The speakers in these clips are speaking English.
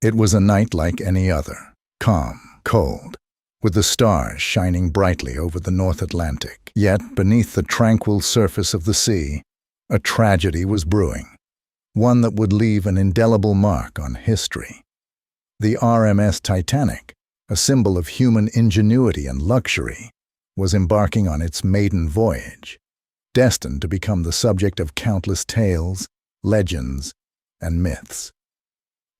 It was a night like any other, calm, cold, with the stars shining brightly over the North Atlantic. Yet, beneath the tranquil surface of the sea, a tragedy was brewing, one that would leave an indelible mark on history. The RMS Titanic, a symbol of human ingenuity and luxury, was embarking on its maiden voyage, destined to become the subject of countless tales, legends, and myths.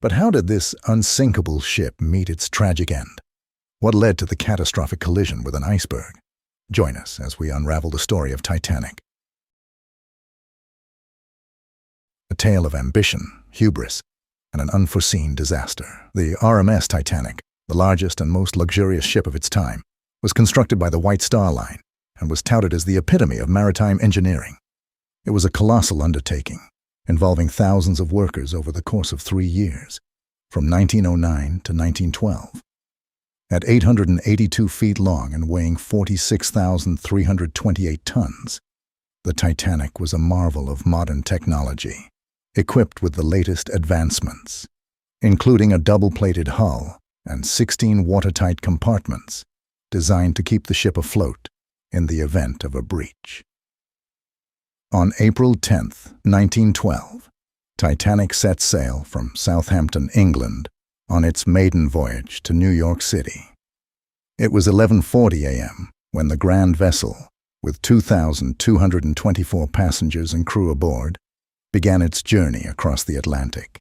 But how did this unsinkable ship meet its tragic end? What led to the catastrophic collision with an iceberg? Join us as we unravel the story of Titanic. A tale of ambition, hubris, and an unforeseen disaster. The RMS Titanic, the largest and most luxurious ship of its time, was constructed by the White Star Line and was touted as the epitome of maritime engineering. It was a colossal undertaking, involving thousands of workers over the course of 3 years, from 1909 to 1912. At 882 feet long and weighing 46,328 tons, the Titanic was a marvel of modern technology, equipped with the latest advancements, including a double-plated hull and 16 watertight compartments designed to keep the ship afloat in the event of a breach. On April 10, 1912, Titanic set sail from Southampton, England, on its maiden voyage to New York City. It was 11:40 a.m. when the grand vessel, with 2,224 passengers and crew aboard, began its journey across the Atlantic.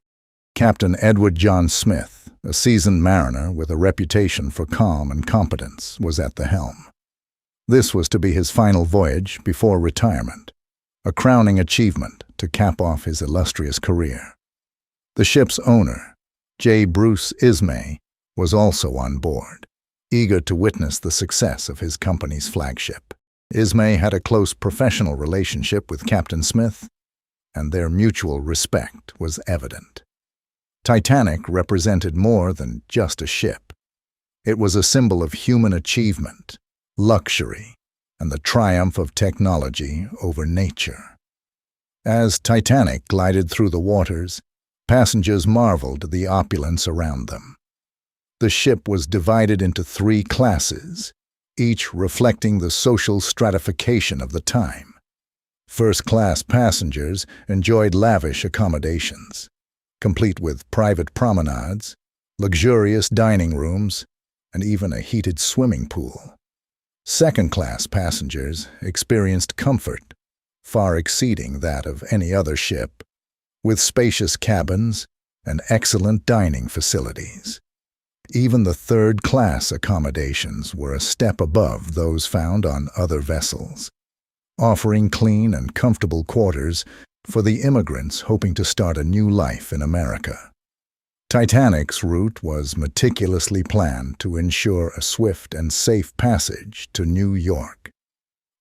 Captain Edward John Smith, a seasoned mariner with a reputation for calm and competence, was at the helm. This was to be his final voyage before retirement, a crowning achievement to cap off his illustrious career. The ship's owner, J. Bruce Ismay, was also on board, eager to witness the success of his company's flagship. Ismay had a close professional relationship with Captain Smith, and their mutual respect was evident. Titanic represented more than just a ship. It was a symbol of human achievement, luxury, and the triumph of technology over nature. As Titanic glided through the waters, passengers marveled at the opulence around them. The ship was divided into 3 classes, each reflecting the social stratification of the time. First-class passengers enjoyed lavish accommodations, complete with private promenades, luxurious dining rooms, and even a heated swimming pool. Second-class passengers experienced comfort, far exceeding that of any other ship, with spacious cabins and excellent dining facilities. Even the third-class accommodations were a step above those found on other vessels, offering clean and comfortable quarters for the immigrants hoping to start a new life in America. Titanic's route was meticulously planned to ensure a swift and safe passage to New York.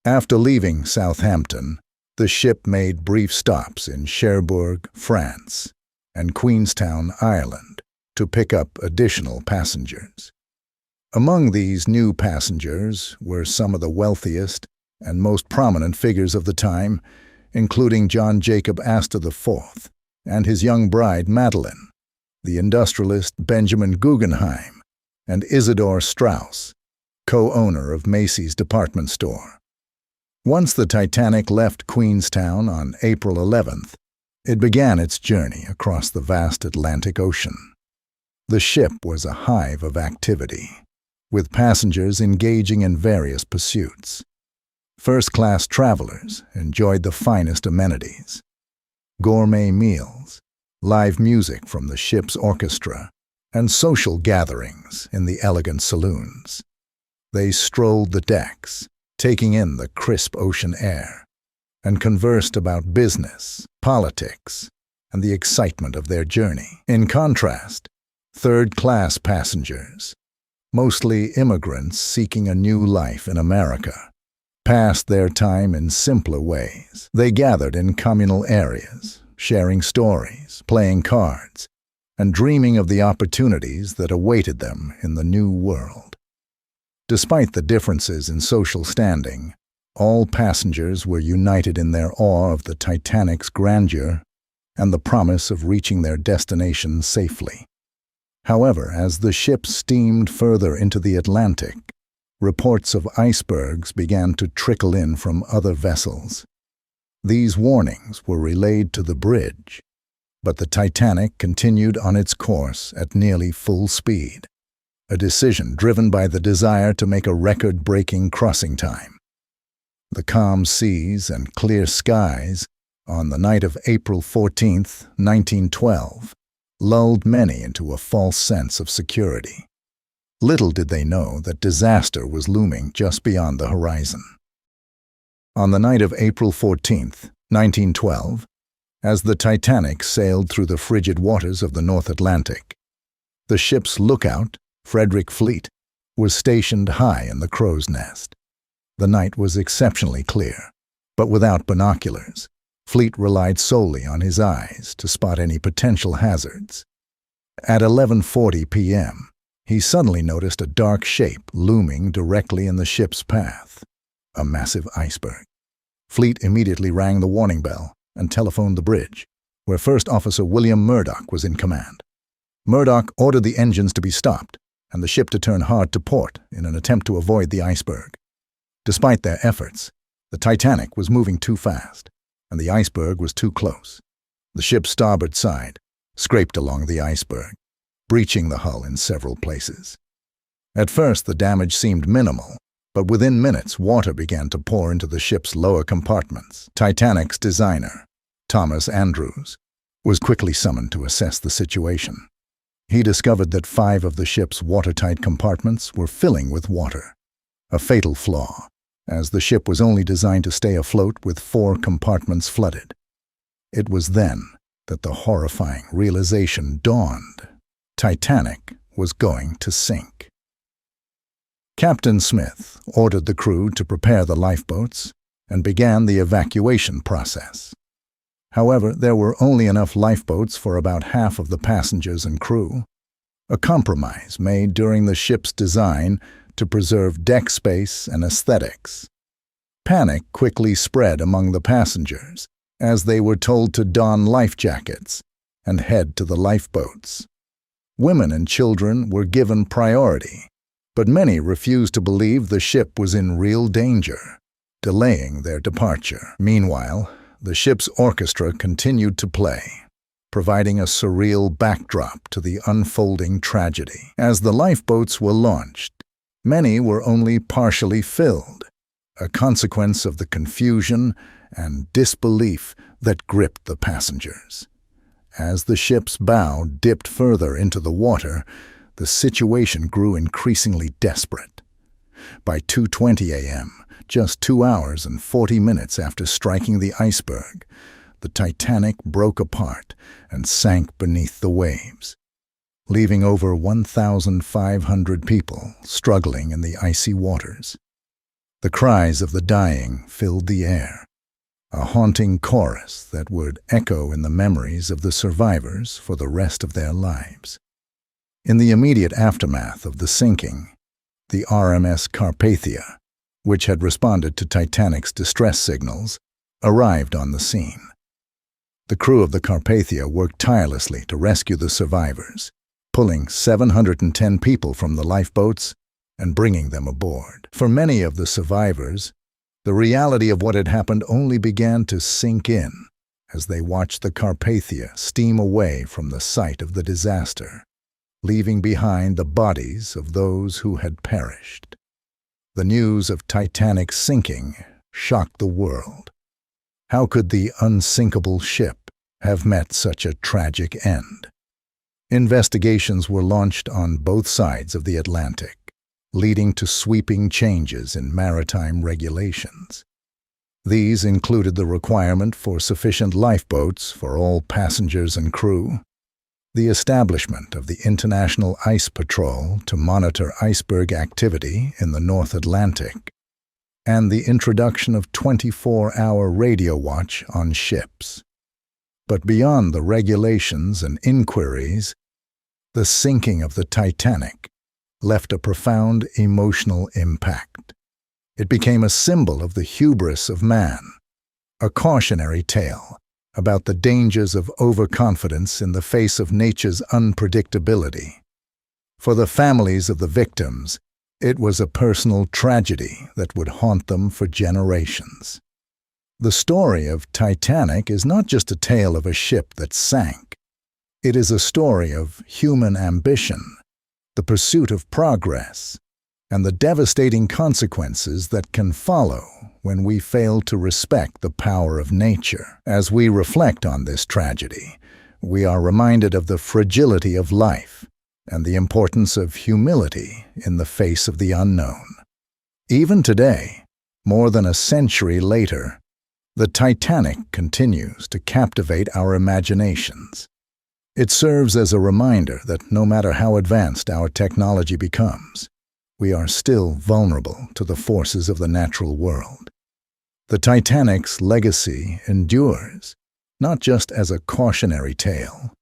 After leaving Southampton, the ship made brief stops in Cherbourg, France, and Queenstown, Ireland, to pick up additional passengers. Among these new passengers were some of the wealthiest and most prominent figures of the time, including John Jacob Astor IV and his young bride Madeline, the industrialist Benjamin Guggenheim, and Isidor Straus, co-owner of Macy's department store. Once the Titanic left Queenstown on April 11th, it began its journey across the vast Atlantic Ocean. The ship was a hive of activity, with passengers engaging in various pursuits. First-class travelers enjoyed the finest amenities: gourmet meals, live music from the ship's orchestra, and social gatherings in the elegant saloons. They strolled the decks, taking in the crisp ocean air, and conversed about business, politics, and the excitement of their journey. In contrast, third-class passengers, mostly immigrants seeking a new life in America, passed their time in simpler ways. They gathered in communal areas, sharing stories, playing cards, and dreaming of the opportunities that awaited them in the new world. Despite the differences in social standing, all passengers were united in their awe of the Titanic's grandeur and the promise of reaching their destination safely. However, as the ship steamed further into the Atlantic, reports of icebergs began to trickle in from other vessels. These warnings were relayed to the bridge, but the Titanic continued on its course at nearly full speed, a decision driven by the desire to make a record-breaking crossing time. The calm seas and clear skies on the night of April 14, 1912, lulled many into a false sense of security. Little did they know that disaster was looming just beyond the horizon. On the night of April 14, 1912, as the Titanic sailed through the frigid waters of the North Atlantic, the ship's lookout, Frederick Fleet, was stationed high in the crow's nest. The night was exceptionally clear, but without binoculars, Fleet relied solely on his eyes to spot any potential hazards. At 11:40 p.m., he suddenly noticed a dark shape looming directly in the ship's path, a massive iceberg. Fleet immediately rang the warning bell and telephoned the bridge, where First Officer William Murdoch was in command. Murdoch ordered the engines to be stopped and the ship to turn hard to port in an attempt to avoid the iceberg. Despite their efforts, the Titanic was moving too fast, and the iceberg was too close. The ship's starboard side scraped along the iceberg, breaching the hull in several places. At first, the damage seemed minimal, but within minutes, water began to pour into the ship's lower compartments. Titanic's designer, Thomas Andrews, was quickly summoned to assess the situation. He discovered that 5 of the ship's watertight compartments were filling with water, a fatal flaw, as the ship was only designed to stay afloat with 4 compartments flooded. It was then that the horrifying realization dawned: Titanic was going to sink. Captain Smith ordered the crew to prepare the lifeboats and began the evacuation process. However, there were only enough lifeboats for about half of the passengers and crew, a compromise made during the ship's design to preserve deck space and aesthetics. Panic quickly spread among the passengers as they were told to don life jackets and head to the lifeboats. Women and children were given priority, but many refused to believe the ship was in real danger, delaying their departure. Meanwhile, the ship's orchestra continued to play, providing a surreal backdrop to the unfolding tragedy. As the lifeboats were launched, many were only partially filled, a consequence of the confusion and disbelief that gripped the passengers. As the ship's bow dipped further into the water, the situation grew increasingly desperate. By 2:20 a.m., just 2 hours and 40 minutes after striking the iceberg, the Titanic broke apart and sank beneath the waves, leaving over 1,500 people struggling in the icy waters. The cries of the dying filled the air, a haunting chorus that would echo in the memories of the survivors for the rest of their lives. In the immediate aftermath of the sinking, the RMS Carpathia, which had responded to Titanic's distress signals, arrived on the scene. The crew of the Carpathia worked tirelessly to rescue the survivors, pulling 710 people from the lifeboats and bringing them aboard. For many of the survivors, the reality of what had happened only began to sink in as they watched the Carpathia steam away from the site of the disaster, leaving behind the bodies of those who had perished. The news of Titanic's sinking shocked the world. How could the unsinkable ship have met such a tragic end? Investigations were launched on both sides of the Atlantic, leading to sweeping changes in maritime regulations. These included the requirement for sufficient lifeboats for all passengers and crew, the establishment of the International Ice Patrol to monitor iceberg activity in the North Atlantic, and the introduction of 24-hour radio watch on ships. But beyond the regulations and inquiries, the sinking of the Titanic left a profound emotional impact. It became a symbol of the hubris of man, a cautionary tale about the dangers of overconfidence in the face of nature's unpredictability. For the families of the victims, it was a personal tragedy that would haunt them for generations. The story of Titanic is not just a tale of a ship that sank. It is a story of human ambition, the pursuit of progress, and the devastating consequences that can follow when we fail to respect the power of nature. As we reflect on this tragedy, we are reminded of the fragility of life and the importance of humility in the face of the unknown. Even today, more than a century later, the Titanic continues to captivate our imaginations. It serves as a reminder that no matter how advanced our technology becomes, we are still vulnerable to the forces of the natural world. The Titanic's legacy endures, not just as a cautionary tale,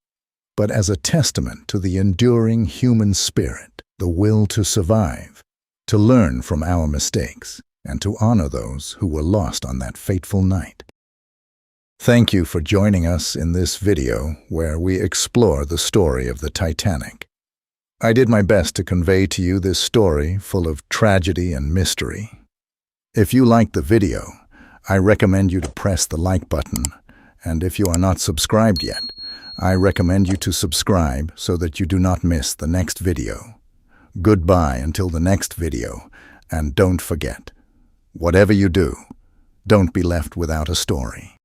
but as a testament to the enduring human spirit, the will to survive, to learn from our mistakes, and to honor those who were lost on that fateful night. Thank you for joining us in this video where we explore the story of the Titanic. I did my best to convey to you this story full of tragedy and mystery. If you liked the video, I recommend you to press the like button, and if you are not subscribed yet, I recommend you to subscribe so that you do not miss the next video. Goodbye until the next video, and don't forget, whatever you do, don't be left without a story.